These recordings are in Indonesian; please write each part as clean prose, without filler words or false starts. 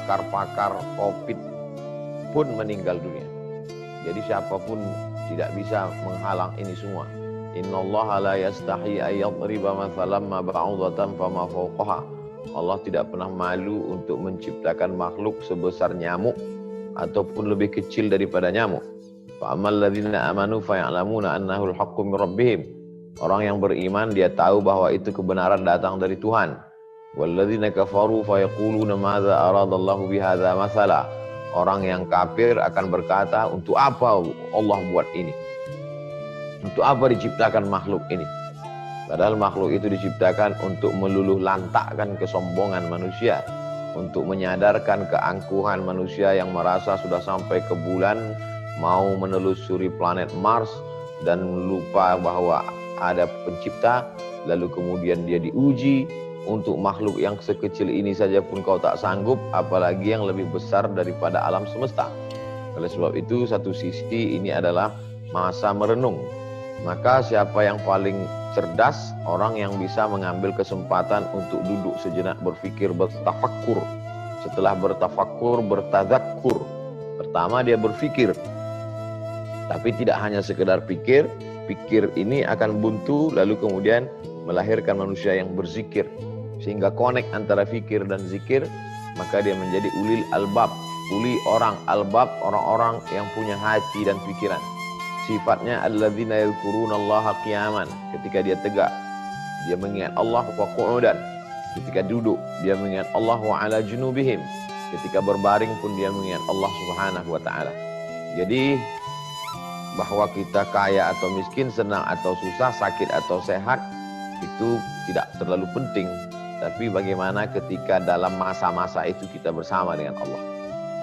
pakar-pakar COVID pun meninggal dunia. Jadi siapapun tidak bisa menghalang ini semua. Innallaha la yastahi ayyadriba mathalan ma ba'udatan fama fawqaha. Allah tidak pernah malu untuk menciptakan makhluk sebesar nyamuk ataupun lebih kecil daripada nyamuk. Fa'amal ladzina amanu faya'lamuna annahu al-haqqu min rabbihim. Orang yang beriman dia tahu bahwa itu kebenaran datang dari Tuhan. Walladzina kafaru fayaquluna madza aradallahu bihadza mathala. Orang yang kafir akan berkata, untuk apa Allah buat ini? Untuk apa diciptakan makhluk ini? Padahal makhluk itu diciptakan untuk meluluh lantakkan kesombongan manusia, untuk menyadarkan keangkuhan manusia yang merasa sudah sampai ke bulan, mau menelusuri planet Mars dan lupa bahwa ada pencipta, lalu kemudian dia diuji. Untuk makhluk yang sekecil ini saja pun kau tak sanggup, apalagi yang lebih besar daripada alam semesta. Oleh sebab itu, satu sisi ini adalah masa merenung. Maka siapa yang paling cerdas? Orang yang bisa mengambil kesempatan untuk duduk sejenak, berfikir, bertafakkur. Setelah bertafakkur, bertazakkur. Pertama dia berfikir. Tapi tidak hanya sekedar pikir. Pikir ini akan buntu, lalu kemudian melahirkan manusia yang berzikir. Sehingga connect antara fikir dan zikir, maka dia menjadi ulil albab. Uli orang albab, orang-orang yang punya hati dan pikiran. Sifatnya alladzina yadhkurunallaha qiyaman. Ketika dia tegak, dia mengingat Allah wa qu'udan. Ketika duduk, dia mengingat Allah wa ala junubihim. Ketika berbaring pun dia mengingat Allah Subhanahu wa taala. Jadi bahwa kita kaya atau miskin, senang atau susah, sakit atau sehat, itu tidak terlalu penting. Tapi bagaimana ketika dalam masa-masa itu kita bersama dengan Allah.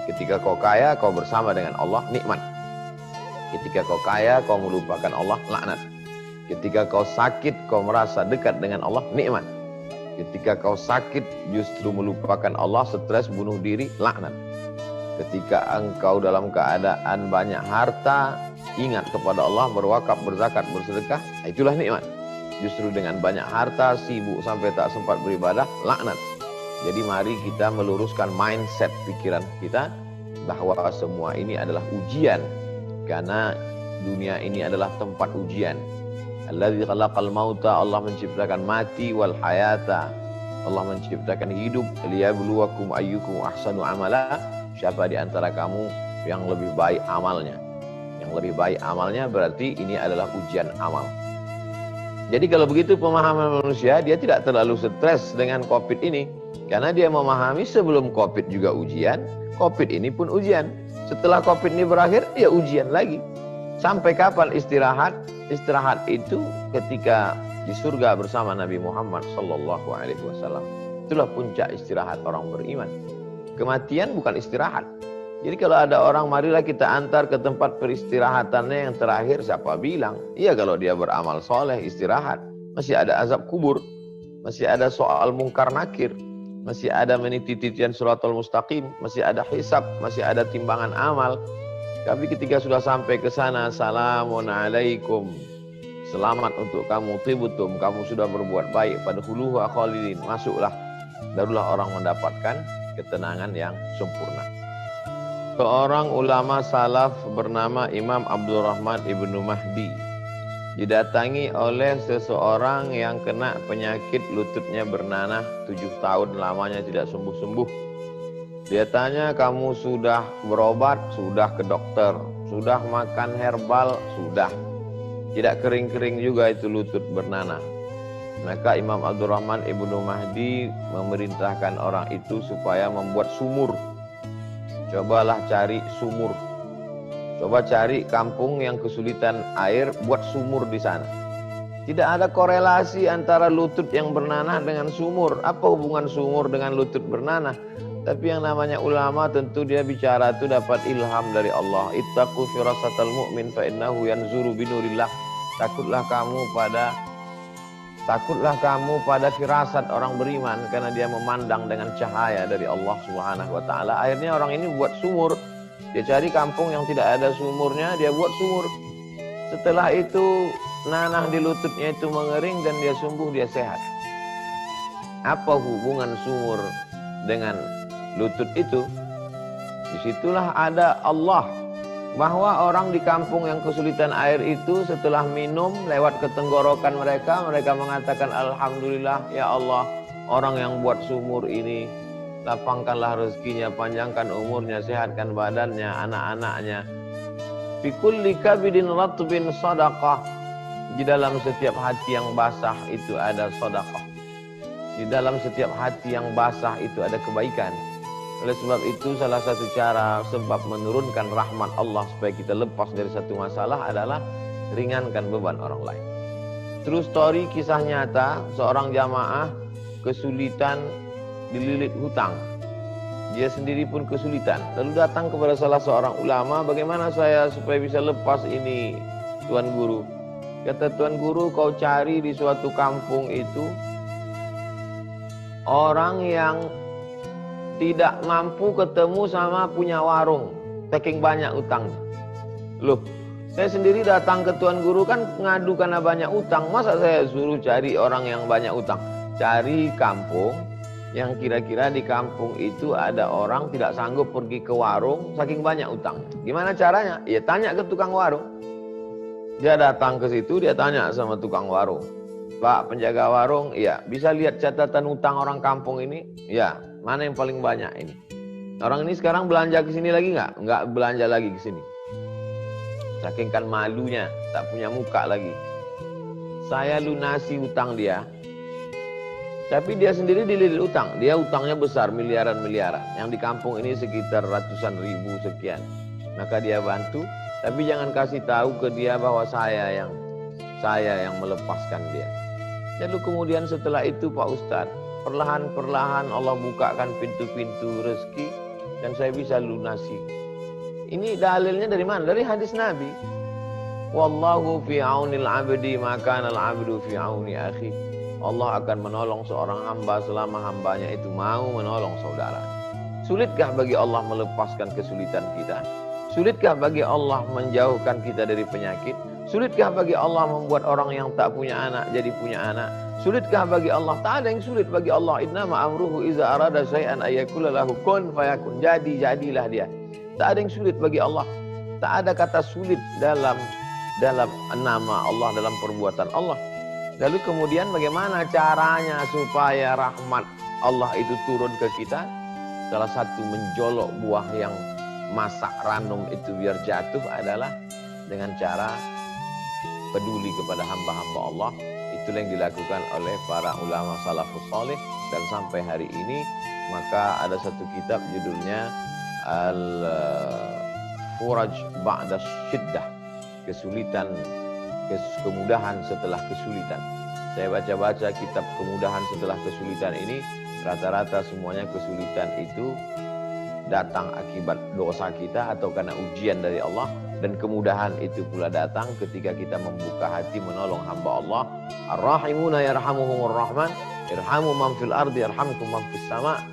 Ketika kau kaya, kau bersama dengan Allah, nikmat. Ketika kau kaya, kau melupakan Allah, laknat. Ketika kau sakit, kau merasa dekat dengan Allah, nikmat. Ketika kau sakit, justru melupakan Allah, stres, bunuh diri, laknat. Ketika engkau dalam keadaan banyak harta, ingat kepada Allah, berwakaf, berzakat, bersedekah, itulah nikmat. Justru dengan banyak harta, sibuk sampai tak sempat beribadah, laknat. Jadi mari kita meluruskan mindset pikiran kita bahwa semua ini adalah ujian. Karena dunia ini adalah tempat ujian. Alladzi khalaqal mauta, Allah menciptakan mati, wal hayata, Allah menciptakan hidup, liyabluwakum ayyukum ahsanu amala. Siapa di antara kamu yang lebih baik amalnya? Yang lebih baik amalnya berarti ini adalah ujian amal. Jadi kalau begitu pemahaman manusia, dia tidak terlalu stres dengan COVID ini. Karena dia memahami sebelum COVID juga ujian, COVID ini pun ujian. Setelah COVID ini berakhir, ya ujian lagi. Sampai kapan istirahat? Istirahat itu ketika di surga bersama Nabi Muhammad SAW. Itulah puncak istirahat orang beriman. Kematian bukan istirahat. Jadi kalau ada orang, marilah kita antar ke tempat peristirahatannya yang terakhir, siapa bilang? Iya, kalau dia beramal soleh, istirahat. Masih ada azab kubur, masih ada soal mungkar nakir, masih ada meniti-titian suratul mustaqim, masih ada hisab, masih ada timbangan amal. Tapi ketika sudah sampai ke sana, salamun alaikum, selamat untuk kamu, tibutum, kamu sudah berbuat baik, fadkhuluhu khalidin, masuklah. Barulah orang mendapatkan ketenangan yang sempurna. Seorang ulama salaf bernama Imam Abdurrahman Ibnu Mahdi didatangi oleh seseorang yang kena penyakit lututnya bernanah 7 tahun lamanya tidak sembuh-sembuh. Dia tanya, kamu sudah berobat? Sudah ke dokter. Sudah makan herbal? Sudah. Tidak kering-kering juga itu lutut bernanah. Maka Imam Abdurrahman Ibnu Mahdi memerintahkan orang itu supaya membuat sumur. Cobalah cari sumur. Coba cari kampung yang kesulitan air, buat sumur di sana. Tidak ada korelasi antara lutut yang bernanah dengan sumur. Apa hubungan sumur dengan lutut bernanah? Tapi yang namanya ulama tentu dia bicara itu dapat ilham dari Allah. Ittaqu firasatal mu'min fa innahu yanzuru binurillah. Takutlah kamu pada firasat orang beriman, karena dia memandang dengan cahaya dari Allah Subhanahu wa taala. Akhirnya orang ini buat sumur. Dia cari kampung yang tidak ada sumurnya, dia buat sumur. Setelah itu nanah di lututnya itu mengering dan dia sembuh, dia sehat. Apa hubungan sumur dengan lutut itu, disitulah ada Allah. Bahwa orang di kampung yang kesulitan air itu setelah minum lewat ke tenggorokan mereka mengatakan alhamdulillah ya Allah, orang yang buat sumur ini lapangkanlah rezekinya, panjangkan umurnya, sehatkan badannya, anak-anaknya. Fi kulli kabidin ratbin sadaqah. Di dalam setiap hati yang basah itu ada sedekah. Di dalam setiap hati yang basah itu ada kebaikan. Oleh sebab itu salah satu cara sebab menurunkan rahmat Allah supaya kita lepas dari satu masalah adalah ringankan beban orang lain. True story, kisah nyata, seorang jamaah kesulitan dililit hutang. Dia sendiri pun kesulitan. Lalu datang kepada salah seorang ulama, bagaimana saya supaya bisa lepas ini, Tuan Guru? Kata Tuan Guru, kau cari di suatu kampung itu orang yang tidak mampu ketemu sama punya warung, saking banyak utangnya. Loh, saya sendiri datang ke Tuan Guru kan ngadu karena banyak utang. Masa saya suruh cari orang yang banyak utang? Cari kampung yang kira-kira di kampung itu ada orang tidak sanggup pergi ke warung saking banyak utang. Gimana caranya? Ya tanya ke tukang warung. Dia datang ke situ, dia tanya sama tukang warung. Pak penjaga warung, iya, bisa lihat catatan utang orang kampung ini? Ya, mana yang paling banyak ini? Orang ini sekarang belanja ke sini lagi nggak? Nggak belanja lagi ke sini. Saking kan malunya, tak punya muka lagi. Saya lunasi utang dia. Tapi dia sendiri dililit utang. Dia utangnya besar, miliaran-miliaran. Yang di kampung ini sekitar ratusan ribu sekian. Maka dia bantu, tapi jangan kasih tahu ke dia bahwa saya yang melepaskan dia. Lalu kemudian setelah itu Pak Ustadz, perlahan-perlahan Allah bukakan pintu-pintu rezeki dan saya bisa lunasi. Ini dalilnya dari mana? Dari hadis Nabi. Wallahu fi aunil abdi maka al abdu fi auni akhi. Allah akan menolong seorang hamba selama hambanya itu mau menolong saudara. Sulitkah bagi Allah melepaskan kesulitan kita? Sulitkah bagi Allah menjauhkan kita dari penyakit? Sulitkah bagi Allah membuat orang yang tak punya anak jadi punya anak? Sulitkah bagi Allah? Tak ada yang sulit bagi Allah. Innama amruhu iza arada syai'an ayyakula lahu kun fayakun. Jadilah dia. Tak ada yang sulit bagi Allah. Tak ada kata sulit dalam nama Allah, dalam perbuatan Allah. Lalu kemudian bagaimana caranya supaya rahmat Allah itu turun ke kita? Salah satu menjolok buah yang masak ranum itu biar jatuh adalah dengan cara peduli kepada hamba-hamba Allah. Itulah yang dilakukan oleh para ulama salafus salih dan sampai hari ini. Maka ada satu kitab judulnya Al-Furaj Ba'da Syiddah, kemudahan setelah kesulitan. Saya baca-baca kitab kemudahan setelah kesulitan ini, rata-rata semuanya kesulitan itu datang akibat dosa kita atau karena ujian dari Allah, dan kemudahan itu pula datang ketika kita membuka hati menolong hamba Allah. Ar-rahimuna yarhamuhumur rahman, irhamu man fil ardi yarhamkum man fis sama.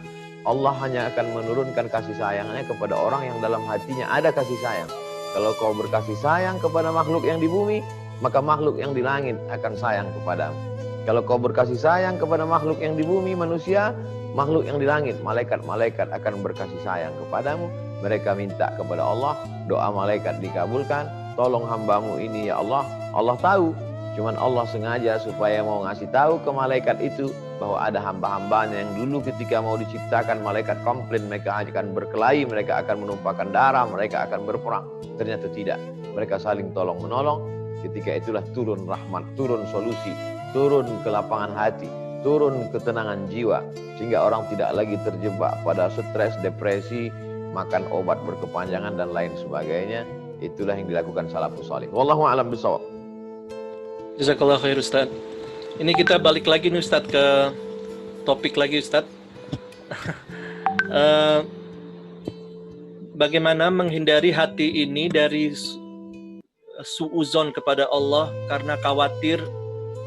Allah hanya akan menurunkan kasih sayangnya kepada orang yang dalam hatinya ada kasih sayang. Kalau kau berkasih sayang kepada makhluk yang di bumi, maka makhluk yang di langit akan sayang kepadamu. Kalau kau berkasih sayang kepada makhluk yang di bumi, manusia, makhluk yang di langit, malaikat-malaikat akan berkasih sayang kepadamu. Mereka minta kepada Allah, doa malaikat dikabulkan. Tolong hambamu ini ya Allah. Allah tahu, cuman Allah sengaja supaya mau ngasih tahu ke malaikat itu bahwa ada hamba-hambanya yang dulu ketika mau diciptakan malaikat komplain, mereka akan berkelahi, mereka akan menumpahkan darah, mereka akan berperang. Ternyata tidak, mereka saling tolong-menolong. Ketika itulah turun rahmat, turun solusi, turun kelapangan hati, turun ketenangan jiwa, sehingga orang tidak lagi terjebak pada stres, depresi, makan obat berkepanjangan dan lain sebagainya. Itulah yang dilakukan salafus salih. Wallahu a'lam bishawab. Jazakallah khair Ustaz. Ini kita balik lagi nih Ustaz ke topik lagi Ustaz. Bagaimana menghindari hati ini dari suuzon kepada Allah karena khawatir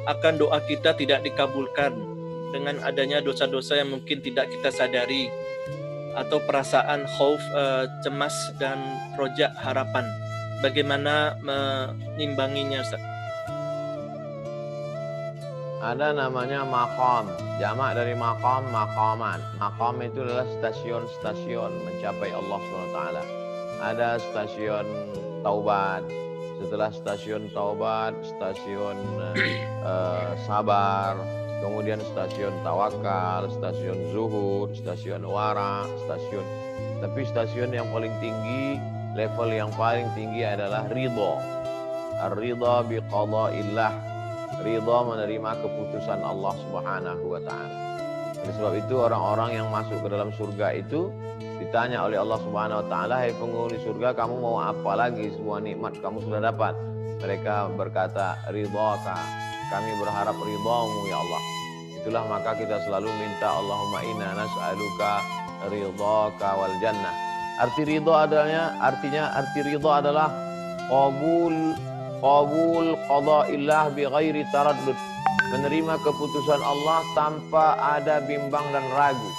akan doa kita tidak dikabulkan dengan adanya dosa-dosa yang mungkin tidak kita sadari, atau perasaan khauf, cemas dan roja, harapan. Bagaimana menimbanginya Ustaz? Ada namanya maqam, jamak dari maqam, maqaman. Maqam itu adalah stasiun-stasiun mencapai Allah SWT. Ada stasiun taubat, setelah stasiun taubat, stasiun sabar, kemudian stasiun tawakal, stasiun zuhud, stasiun wara, tapi stasiun yang paling tinggi, level yang paling tinggi adalah ridha. Ar-ridha biqada'illah. Ridha menerima keputusan Allah Subhanahu wa taala. Oleh sebab itu orang-orang yang masuk ke dalam surga itu ditanya oleh Allah Subhanahu wa taala, "Hai penghuni surga, kamu mau apa lagi? Semua nikmat kamu sudah dapat." Mereka berkata, "Ridhaka." Kami berharap ridhamu ya Allah. Itulah maka kita selalu minta, Allahumma inna nas'aluka ridhaka wal jannah. Arti ridha adalah qabul qada'illah bi ghairi taraddud. Menerima keputusan Allah tanpa ada bimbang dan ragu.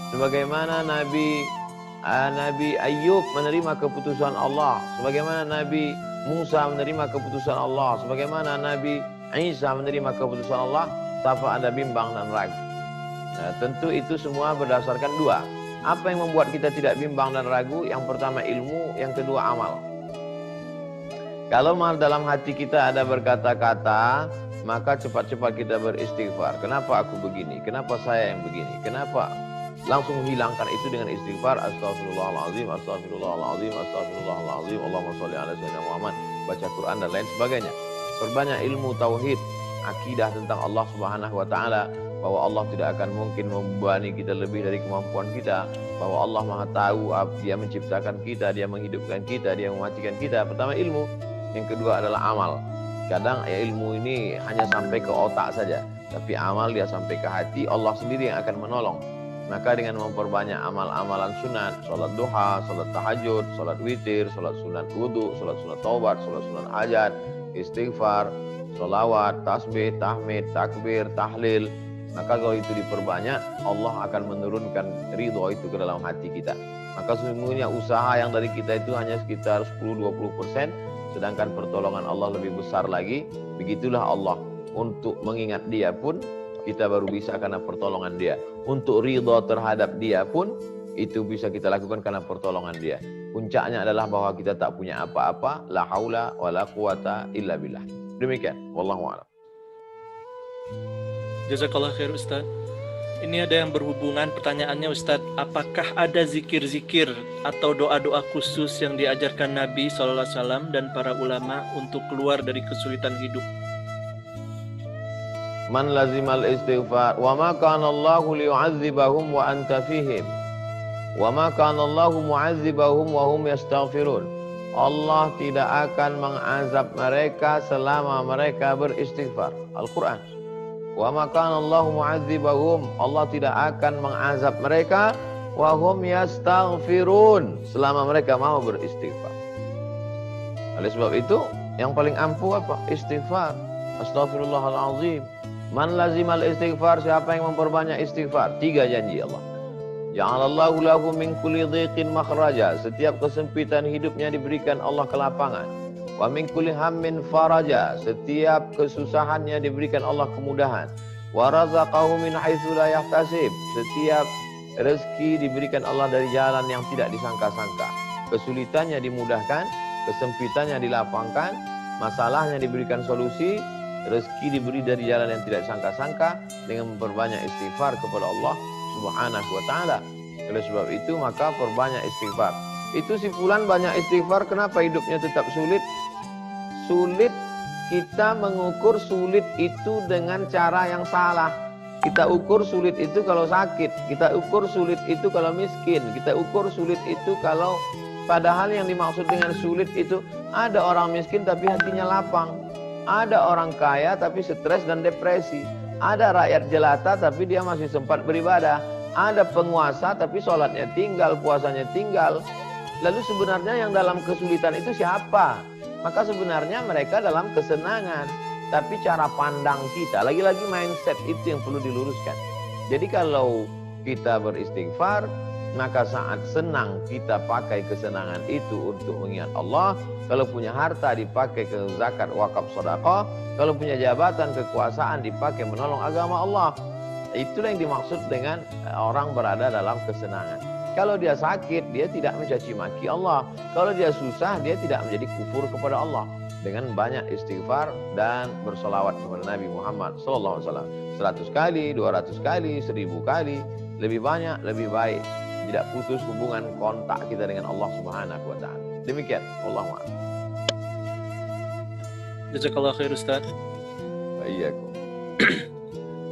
Sebagaimana Nabi Ayub menerima keputusan Allah, sebagaimana Nabi Musa menerima keputusan Allah, sebagaimana Nabi Isa menerima keputusan Allah tanpa ada bimbang dan ragu. Nah, tentu itu semua berdasarkan dua. Apa yang membuat kita tidak bimbang dan ragu? Yang pertama ilmu, yang kedua amal. Kalau dalam hati kita ada berkata-kata, maka cepat-cepat kita beristighfar. Kenapa aku begini? Kenapa saya yang begini? Kenapa? Langsung hilangkan itu dengan istighfar. Astaghfirullahaladzim, astaghfirullahaladzim, astaghfirullahaladzim. Allahumma sholli ala sayyidina Muhammad. Baca Quran dan lain sebagainya. Perbanyak ilmu tauhid, akidah tentang Allah Subhanahu wa taala, bahwa Allah tidak akan mungkin membebani kita lebih dari kemampuan kita, bahwa Allah Maha tahu, Dia menciptakan kita, Dia menghidupkan kita, Dia mematikan kita. Pertama ilmu, yang kedua adalah amal. Kadang ilmu ini hanya sampai ke otak saja, tapi amal dia sampai ke hati, Allah sendiri yang akan menolong. Maka dengan memperbanyak amal-amalan sunat, sholat duha, sholat tahajud, sholat witir, sholat sunat wudu, sholat sunat taubat, sholat sunat hajat, istighfar, sholawat, tasbih, tahmid, takbir, tahlil, maka kalau itu diperbanyak, Allah akan menurunkan ridho itu ke dalam hati kita. Maka sesungguhnya usaha yang dari kita itu hanya sekitar 10-20%, sedangkan pertolongan Allah lebih besar lagi. Begitulah Allah. Untuk mengingat Dia pun kita baru bisa karena pertolongan Dia. Untuk ridha terhadap Dia pun itu bisa kita lakukan karena pertolongan Dia. Puncaknya adalah bahwa kita tak punya apa-apa, la haula wala quwata illa billah. Demikian, wallahu a'lam. Jazakallah khair Ustaz. Ini ada yang berhubungan pertanyaannya Ustadz, apakah ada zikir-zikir atau doa-doa khusus yang diajarkan Nabi SAW dan para ulama untuk keluar dari kesulitan hidup? Man lazimal istighfar wa ma kana Allahu liyu'adzibahum wa anta fihim wa ma kana Allahu mu'adzibahum wa hum yastaghfirun. Allah tidak akan mengazab mereka selama mereka beristighfar. Al-Quran. Wa ma kana Allahu mu'adzibahum, Allah tidak akan mengazab mereka wa hum yastaghfirun, selama mereka mau beristighfar. Oleh sebab itu yang paling ampuh apa? Istighfar. Astaghfirullahalazim. Man lazimal istighfar, siapa yang memperbanyak istighfar, 3 janji Allah. Ja'alallahu lahu min kulli dhiqin makhraja, setiap kesempitan hidupnya diberikan Allah kelapangan. Wa min kulli hammin faraja, setiap kesusahannya diberikan Allah kemudahan. Wa razaqahu min haitsu la yahtasib, setiap rezeki diberikan Allah dari jalan yang tidak disangka-sangka. Kesulitannya dimudahkan, kesempitannya dilapangkan, masalahnya diberikan solusi, rezeki diberi dari jalan yang tidak disangka-sangka dengan memperbanyak istighfar kepada Allah Subhanahu wa taala. Oleh sebab itu maka perbanyak istighfar. Itu si fulan banyak istighfar, kenapa hidupnya tetap sulit? Sulit, kita mengukur sulit itu dengan cara yang salah. Kita ukur sulit itu kalau sakit, kita ukur sulit itu kalau miskin, kita ukur sulit itu kalau, padahal yang dimaksud dengan sulit itu ada orang miskin tapi hatinya lapang, ada orang kaya tapi stres dan depresi, ada rakyat jelata tapi dia masih sempat beribadah, ada penguasa tapi sholatnya tinggal, puasanya tinggal. Lalu sebenarnya yang dalam kesulitan itu siapa? Maka sebenarnya mereka dalam kesenangan. Tapi cara pandang kita, lagi-lagi mindset itu yang perlu diluruskan. Jadi kalau kita beristighfar, Maka saat senang kita pakai kesenangan itu untuk mengingat Allah. Kalau punya harta dipakai ke zakat, wakaf, sedekah. Kalau punya jabatan, kekuasaan dipakai menolong agama Allah. Itulah yang dimaksud dengan orang berada dalam kesenangan. Kalau dia sakit, dia tidak mencaci maki Allah. Kalau dia susah, dia tidak menjadi kufur kepada Allah. Dengan banyak istighfar dan bersolawat kepada Nabi Muhammad SAW. 100 kali, 200 kali, 1000 kali. Lebih banyak, lebih baik. Tidak putus hubungan kontak kita dengan Allah Subhanahu wa Ta'ala. Demikian, Wallahu a'lam. Jazakallah khair Ustaz. Iyyakum.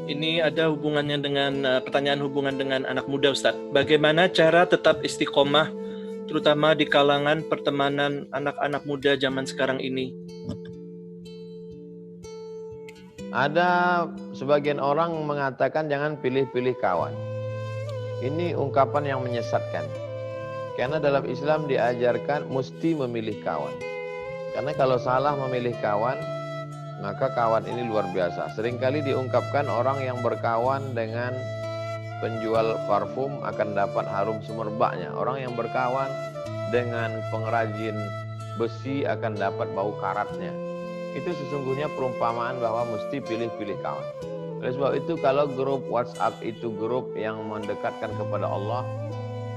Ini ada hubungannya dengan pertanyaan hubungan dengan anak muda Ustaz. Bagaimana cara tetap istiqomah terutama di kalangan pertemanan anak-anak muda zaman sekarang ini? Ada sebagian orang mengatakan jangan pilih-pilih kawan. Ini ungkapan yang menyesatkan. Karena dalam Islam diajarkan mesti memilih kawan. Karena kalau salah memilih kawan, maka kawan ini luar biasa. Seringkali diungkapkan orang yang berkawan dengan penjual parfum akan dapat harum semerbaknya. Orang yang berkawan dengan pengrajin besi akan dapat bau karatnya. Itu sesungguhnya perumpamaan bahwa mesti pilih-pilih kawan. Oleh sebab itu kalau grup WhatsApp itu grup yang mendekatkan kepada Allah,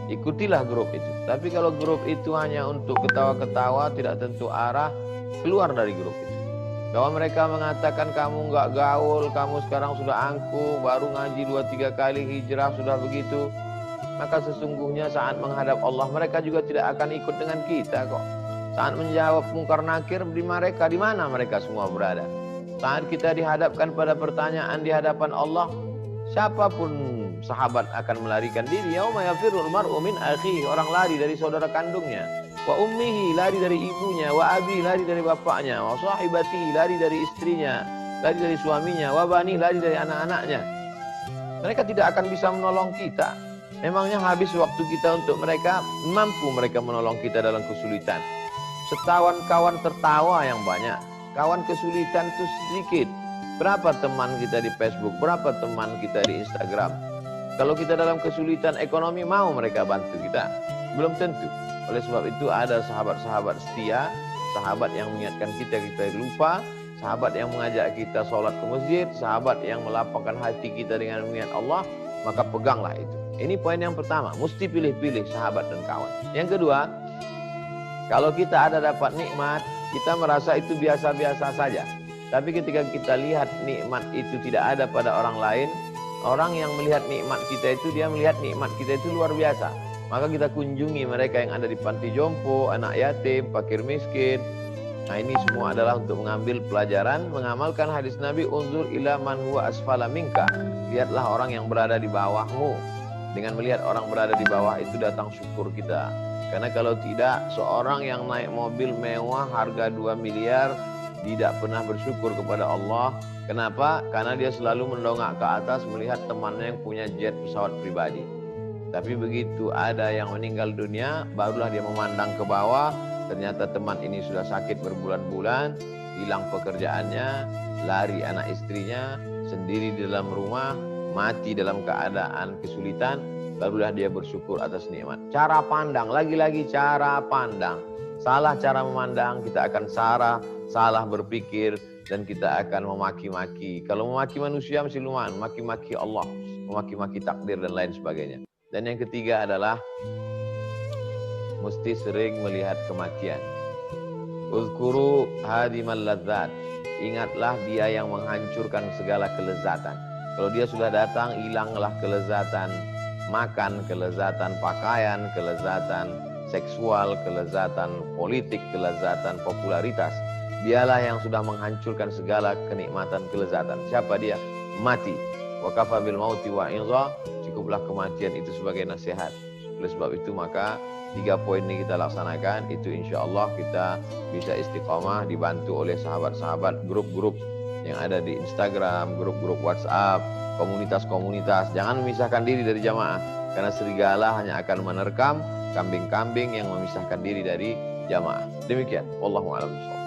ikutilah grup itu. Tapi kalau grup itu hanya untuk ketawa-ketawa, tidak tentu arah, keluar dari grup itu. Bahwa mereka mengatakan kamu nggak gaul, kamu sekarang sudah angkuh, baru ngaji 2-3 kali, hijrah sudah begitu. Maka sesungguhnya saat menghadap Allah mereka juga tidak akan ikut dengan kita kok. Saat menjawab mungkar nakir di mereka, di mana mereka semua berada? Saat kita dihadapkan pada pertanyaan di hadapan Allah, siapapun sahabat akan melarikan diri. Yauma yafirrul mar'u min akhihi, orang lari dari saudara kandungnya. Wa ummihi, lari dari ibunya. Wa abi, lari dari bapaknya. Wa sahibati, lari dari istrinya, lari dari suaminya. Wa bani, lari dari anak-anaknya. Mereka tidak akan bisa menolong kita. Memangnya habis waktu kita untuk mereka? Mampu mereka menolong kita dalam kesulitan? Setawan kawan tertawa yang banyak, kawan kesulitan itu sedikit. Berapa teman kita di Facebook, berapa teman kita di Instagram? Kalau kita dalam kesulitan ekonomi, mau mereka bantu kita? Belum tentu. Oleh sebab itu ada sahabat-sahabat setia, sahabat yang mengingatkan kita lupa, sahabat yang mengajak kita sholat ke masjid, sahabat yang melapangkan hati kita dengan mengingat Allah, maka peganglah itu. Ini poin yang pertama, mesti pilih-pilih sahabat dan kawan. Yang kedua, kalau kita ada dapat nikmat, kita merasa itu biasa-biasa saja. Tapi ketika kita lihat nikmat itu tidak ada pada orang lain, orang yang melihat nikmat kita itu, dia melihat nikmat kita itu luar biasa. Maka kita kunjungi mereka yang ada di panti jompo, anak yatim, fakir miskin. Nah ini semua adalah untuk mengambil pelajaran, mengamalkan hadis Nabi, unzur ila man huwa asfala minka. Lihatlah orang yang berada di bawahmu. Dengan melihat orang berada di bawah itu datang syukur kita. Karena kalau tidak, seorang yang naik mobil mewah harga 2 miliar tidak pernah bersyukur kepada Allah. Kenapa? Karena dia selalu mendongak ke atas melihat temannya yang punya jet pesawat pribadi. Tapi begitu ada yang meninggal dunia, barulah dia memandang ke bawah. Ternyata teman ini sudah sakit berbulan-bulan, hilang pekerjaannya, lari anak istrinya, sendiri di dalam rumah, mati dalam keadaan kesulitan. Barulah dia bersyukur atas nikmat. Cara pandang, lagi-lagi cara pandang. Salah cara memandang, kita akan salah berpikir, dan kita akan memaki-maki. Kalau memaki manusia mesti lumayan, memaki-maki Allah, memaki-maki takdir dan lain sebagainya. Dan yang ketiga adalah mesti sering melihat kematian. Uzkuru hadimal ladzat. Ingatlah dia yang menghancurkan segala kelezatan. Kalau dia sudah datang, hilanglah kelezatan makan, kelezatan pakaian, kelezatan seksual, kelezatan politik, kelezatan popularitas. Dialah yang sudah menghancurkan segala kenikmatan kelezatan. Siapa dia? Mati. Wa kafa bil mauti wa idza. Cukuplah kematian itu sebagai nasihat. Oleh sebab itu maka 3 poin ini kita laksanakan, itu insya Allah kita bisa istiqomah, dibantu oleh sahabat-sahabat, grup-grup yang ada di Instagram, grup-grup WhatsApp, komunitas-komunitas. Jangan memisahkan diri dari jamaah, karena serigala hanya akan menerkam kambing-kambing yang memisahkan diri dari jamaah. Demikian, wallahu a'lam bishawab.